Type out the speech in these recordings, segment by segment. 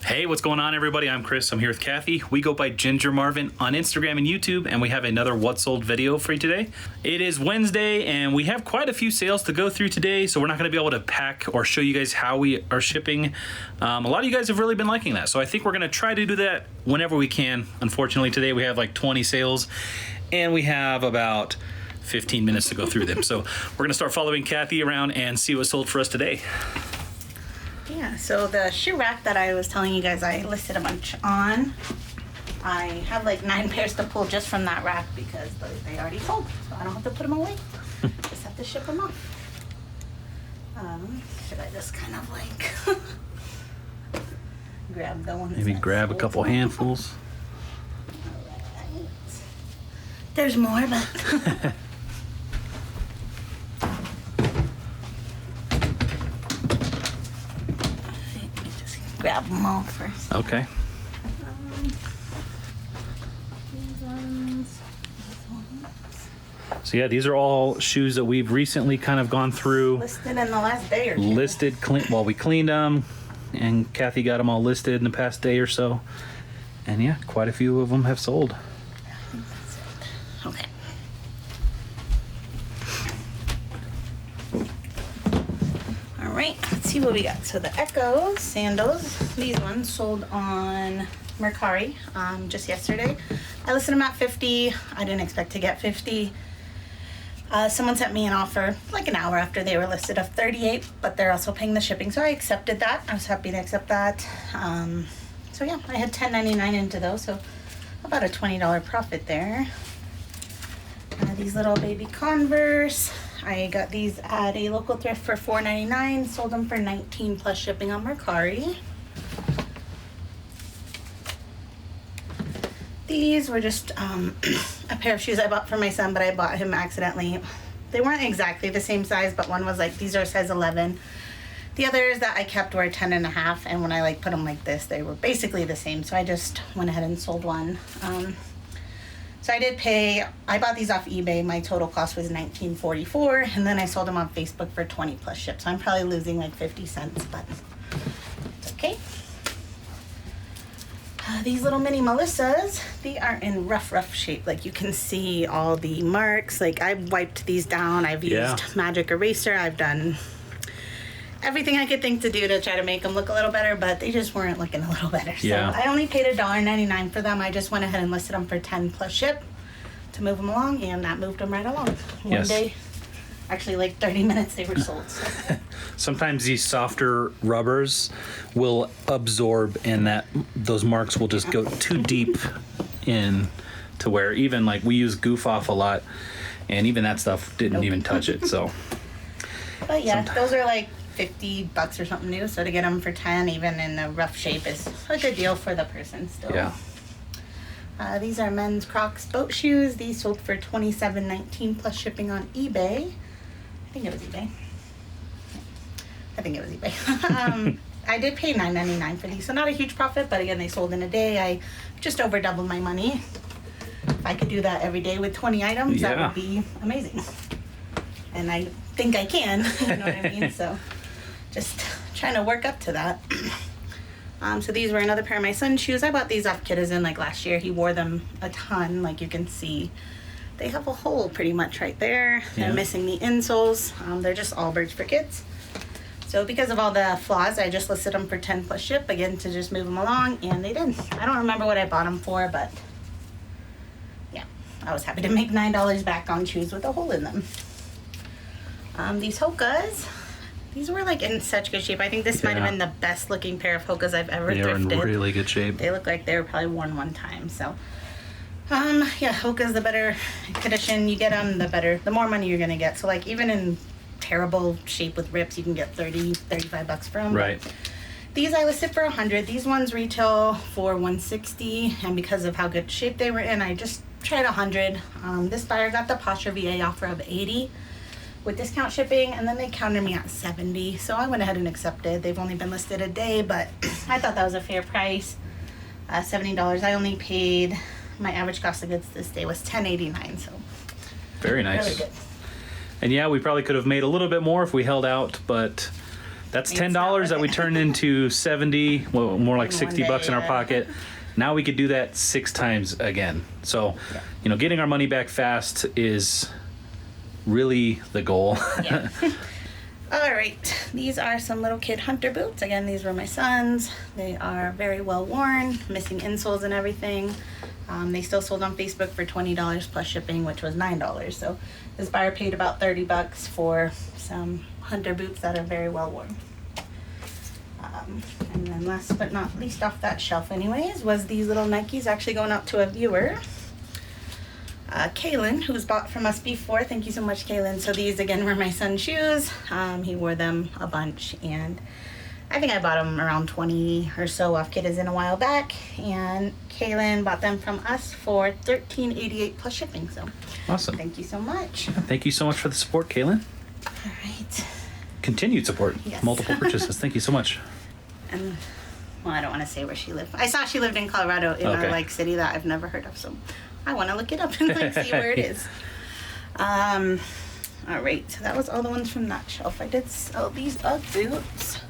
Hey, what's going on, everybody? I'm Chris. I'm here with Kathy. We go by Ginger Marvin on Instagram and YouTube, and we have another What Sold video for you today. It is Wednesday, and we have quite a few sales to go through today, so we're not going to be able to pack or show you guys how we are shipping. A lot of you guys have really been liking that, so I think we're going to try to do that whenever we can. Unfortunately, today we have like 20 sales, and we have about 15 minutes to go through them. So we're going to start following Kathy around and see what sold for us today. Yeah, so the shoe rack that I was telling you guys I listed a bunch on, I have like 9 pairs to pull just from that rack because they already sold, so I don't have to put them away. Just have to ship them off. Should I just kind of like grab the ones? Maybe grab a couple handfuls. Alright. There's more, but grab them all first. Okay. These ones. So yeah, these are all shoes that we've recently kind of gone through. Listed in the last day or two. Listed, well, we cleaned them, and Kathy got them all listed in the past day or so. And yeah, quite a few of them have sold. I think that's it. Okay. All right, let's see what we got. So the Echo sandals, these ones sold on Mercari just yesterday. I listed them at 50. I didn't expect to get 50. Someone sent me an offer like an hour after they were listed of 38, but they're also paying the shipping, so I accepted that. I was happy to accept that. So yeah, I had $10.99 into those, so about a $20 profit there. These little baby Converse, I got these at a local thrift for $4.99, sold them for $19 plus shipping on Mercari. These were just a pair of shoes I bought for my son, but I bought him accidentally. They weren't exactly the same size, but one was like, these are size 11. The others that I kept were 10.5, and when I like put them like this, they were basically the same, so I just went ahead and sold one. So I did pay, I bought these off eBay, my total cost was $19.44, and then I sold them on Facebook for 20 plus ship, so I'm probably losing like 50 cents, but it's okay. These little mini Melissas, they are in rough shape. Like you can see all the marks. Like I've wiped these down. I've used magic eraser. I've done everything I could think to do to try to make them look a little better, but they just weren't looking a little better. So I only paid $1.99 for them. I just went ahead and listed them for 10 plus ship to move them along, and that moved them right along. One day, actually like 30 minutes, they were sold. So. Sometimes these softer rubbers will absorb, and those marks will just go too deep in to where even like we use Goof Off a lot, and even that stuff didn't even touch it. So, but yeah, those are like $50 or something new. So to get them for 10, even in the rough shape, is a good deal for the person still. Yeah. These are men's Crocs boat shoes. These sold for $27.19 plus shipping on eBay. I think it was eBay. I did pay $9.99 for these, so not a huge profit, but again, they sold in a day. I just over doubled my money. If I could do that every day with 20 items, that would be amazing. And I think I can, you know what I mean? So just trying to work up to that. So these were another pair of my son's shoes. I bought these off Kitizen like last year. He wore them a ton, like you can see. They have a hole pretty much right there. They're missing the insoles. They're just Allbirds for kids. So because of all the flaws, I just listed them for 10 plus ship, again, to just move them along, and they did. I don't remember what I bought them for, but yeah, I was happy to make $9 back on shoes with a hole in them. These Hokas, these were like in such good shape. I think this might have been the best looking pair of Hokas I've ever thrifted. They are in really good shape. They look like they were probably worn one time, so. Yeah, Hoka's the better condition you get them, the more money you're gonna get. So like even in terrible shape with rips, you can get $35 for them. Right. These I listed for 100. These ones retail for 160, and because of how good shape they were in, I just tried 100. This buyer got the Poshmark VA offer of 80 with discount shipping, and then they countered me at 70. So I went ahead and accepted. They've only been listed a day, but I thought that was a fair price. $70. I only paid, my average cost of goods this day was $10.89. So very nice. Really good. And yeah, we probably could have made a little bit more if we held out, but That's $10 that we turned into 70, well, more like 60 bucks in our pocket. Now we could do that 6 times again. So, you know, getting our money back fast is really the goal. Yeah. All right, these are some little kid hunter boots. Again, these were my son's. They are very well worn, missing insoles and everything. They still sold on Facebook for $20 plus shipping, which was $9. So this buyer paid about 30 bucks for some hunter boots that are very well worn. And then last but not least off that shelf anyways was these little Nikes, actually going out to a viewer. Kaylin, who's bought from us before. Thank you so much, Kaylin. So these again were my son's shoes. He wore them a bunch, and I think I bought them around 20 or so off Kiddizen a while back, and Kaylin bought them from us for $13.88 plus shipping. So awesome. Thank you so much. Thank you so much for the support, Kaylin. All right. Continued support. Yes. Multiple purchases. Thank you so much. And well, I don't want to say where she lived. I saw she lived in Colorado in a like city that I've never heard of, so I want to look it up and like see where it is. All right, so that was all the ones from that shelf. I did sell these UGG boots.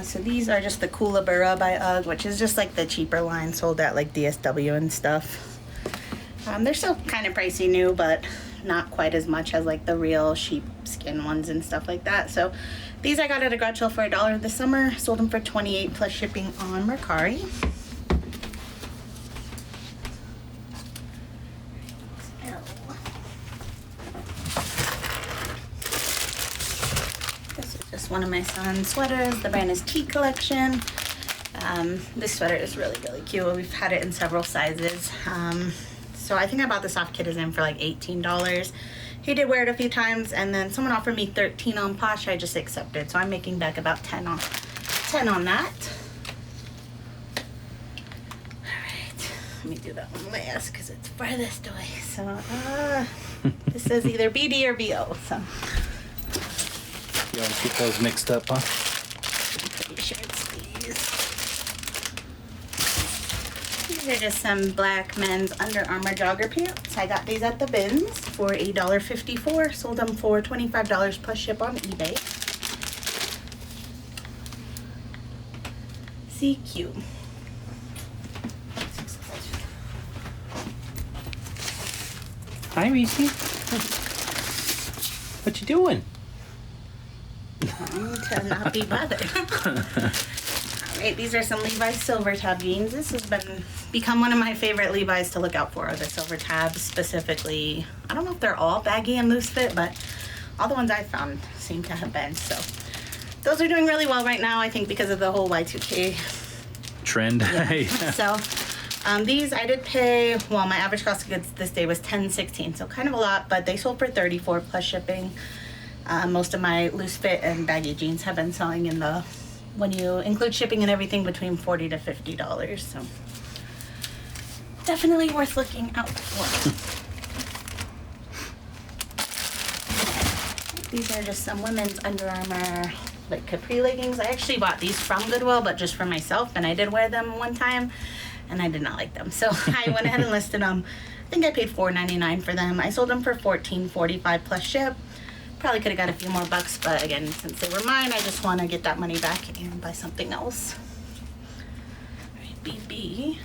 So these are just the Kookaburra by UGG, which is just like the cheaper line sold at like DSW and stuff. They're still kind of pricey new, but not quite as much as like the real sheepskin ones and stuff like that. So these I got at a garage sale for $1 this summer. Sold them for $28 plus shipping on Mercari. This is just one of my son's sweaters. The brand is T Collection. This sweater is really, really cute. We've had it in several sizes. So I think I bought this off Kiddizen for like $18. He did wear it a few times, and then someone offered me $13 on Posh. I just accepted, so I'm making back about 10 on that. All right, let me do that one last because it's farthest away. So this is either BD or BO. So you want to keep those mixed up, huh? I'm pretty sure it's these. These are just some black men's Under Armour jogger pants. I got these at the bins for $8.54. Sold them for $25 plus ship on eBay. CQ. Hi, Reese. What you doing? Trying to not be bothered. Alright, these are some Levi's silver tab jeans. This has become one of my favorite Levi's to look out for, are the silver tabs specifically. I don't know if they're all baggy and loose fit, but all the ones I've found seem to have been. So those are doing really well right now, I think, because of the whole Y2K trend. Yeah. So these I did pay, well, my average cost of goods this day was $10.16, so kind of a lot, but they sold for $34 plus shipping. Most of my loose fit and baggy jeans have been selling in the, when you include shipping and everything, between $40 to $50. So definitely worth looking out for. These are just some women's Under Armour like capri leggings. I actually bought these from Goodwill, but just for myself, and I did wear them one time and I did not like them, so I went ahead and listed them. I think I paid $4.99 for them. I sold them for $14.45 plus ship. Probably could have got a few more bucks, but again, since they were mine, I just want to get that money back and buy something else. All right, BB.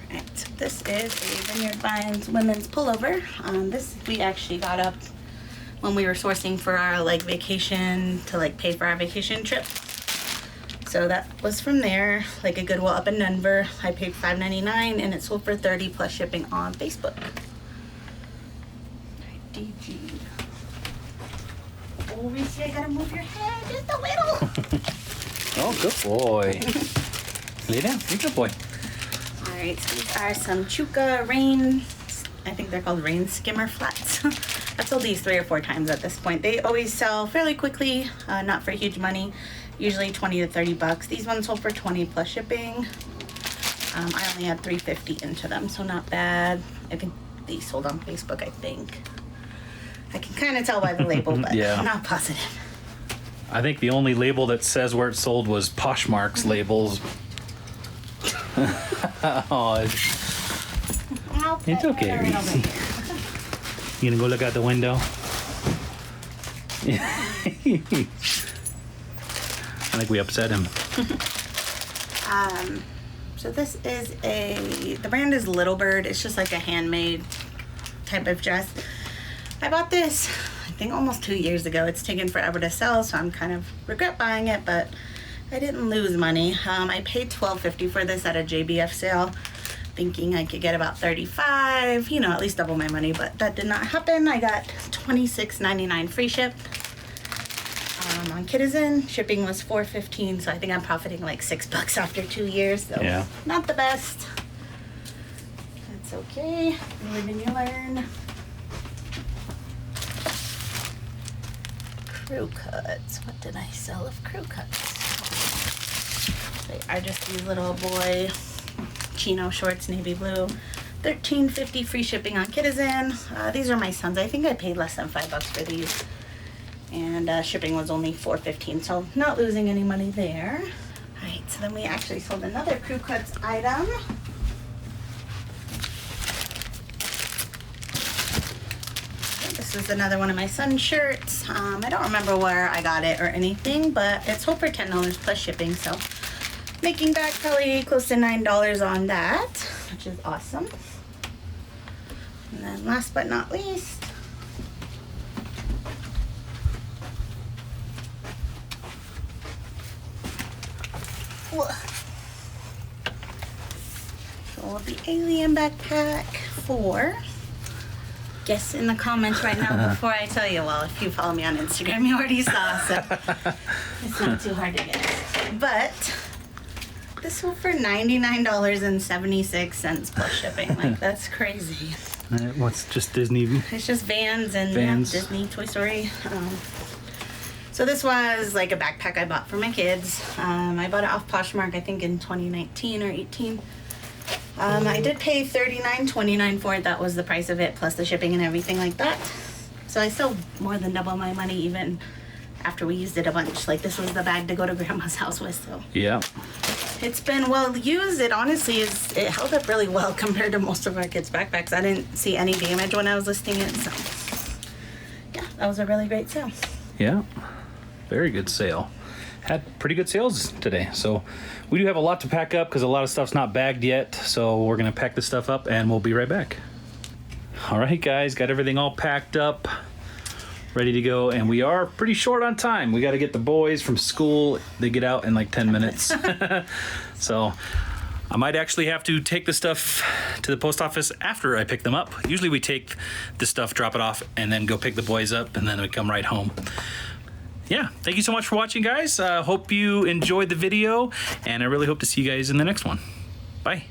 All right, so this is a Vineyard Vines women's pullover. This we actually got up when we were sourcing for our like vacation to like pay for our vacation trip. So that was from there, like a Goodwill up in Denver. I paid $5.99 and it sold for $30 plus shipping on Facebook. Alright, DG. Oh, Reese, I gotta move your head just a little. Oh, good boy. Lay down, you're a good boy. Alright, so these are some Chuka Rain, I think they're called Rain Skimmer Flats. I've sold these 3 or 4 times at this point. They always sell fairly quickly, not for huge money. Usually 20 to 30 bucks. These ones sold for 20 plus shipping. I only had 350 into them, so not bad. I think these sold on Facebook, I think. I can kind of tell by the label, but Yeah. I'm not positive. I think the only label that says where it sold was Poshmark's labels. Oh, it's okay, Reese. You gonna go look out the window? I think we upset him. So this is the brand is Little Bird. It's just like a handmade type of dress. I bought this, I think almost 2 years ago. It's taken forever to sell, so I'm kind of regret buying it, but I didn't lose money. I paid $12.50 for this at a JBF sale, thinking I could get about $35, you know, at least double my money, but that did not happen. I got $26.99 free ship. On Citizen, shipping was $4.15, so I think I'm profiting like $6 after 2 years, so yeah, not the best. That's okay. You live and you learn. Crew cuts. What did I sell of crew cuts? They are just these little boy chino shorts, navy blue. $13.50 free shipping on Citizen. These are my sons. I think I paid less than $5 for these. And shipping was only $4.15, so not losing any money there. All right, so then we actually sold another Crew Cuts item. This is another one of my son's shirts. I don't remember where I got it or anything, but it's sold for $10 plus shipping, so making back probably close to $9 on that, which is awesome. And then last but not least, sold the alien backpack for, guess in the comments right now before I tell you. Well, if you follow me on Instagram, you already saw, so it's not too hard to guess. But this sold for $99.76 plus shipping. Like, that's crazy. What's just Disney? It's just Vans and Vans. Disney, Toy Story. So this was like a backpack I bought for my kids. I bought it off Poshmark, I think in 2019 or 18. I did pay $39.29 for it. That was the price of it, plus the shipping and everything like that. So I still more than double my money even after we used it a bunch. Like, this was the bag to go to Grandma's house with, so. Yeah. It's been well used. It honestly it held up really well compared to most of our kids' backpacks. I didn't see any damage when I was listing it, so. Yeah, that was a really great sale. Yeah. Very good sale. Had pretty good sales today. So we do have a lot to pack up because a lot of stuff's not bagged yet. So we're going to pack this stuff up and we'll be right back. All right, guys, got everything all packed up, ready to go. And we are pretty short on time. We got to get the boys from school. They get out in like 10 minutes. So I might actually have to take the stuff to the post office after I pick them up. Usually we take the stuff, drop it off, and then go pick the boys up, and then we come right home. Yeah, thank you so much for watching, guys. Hope you enjoyed the video, and I really hope to see you guys in the next one. Bye.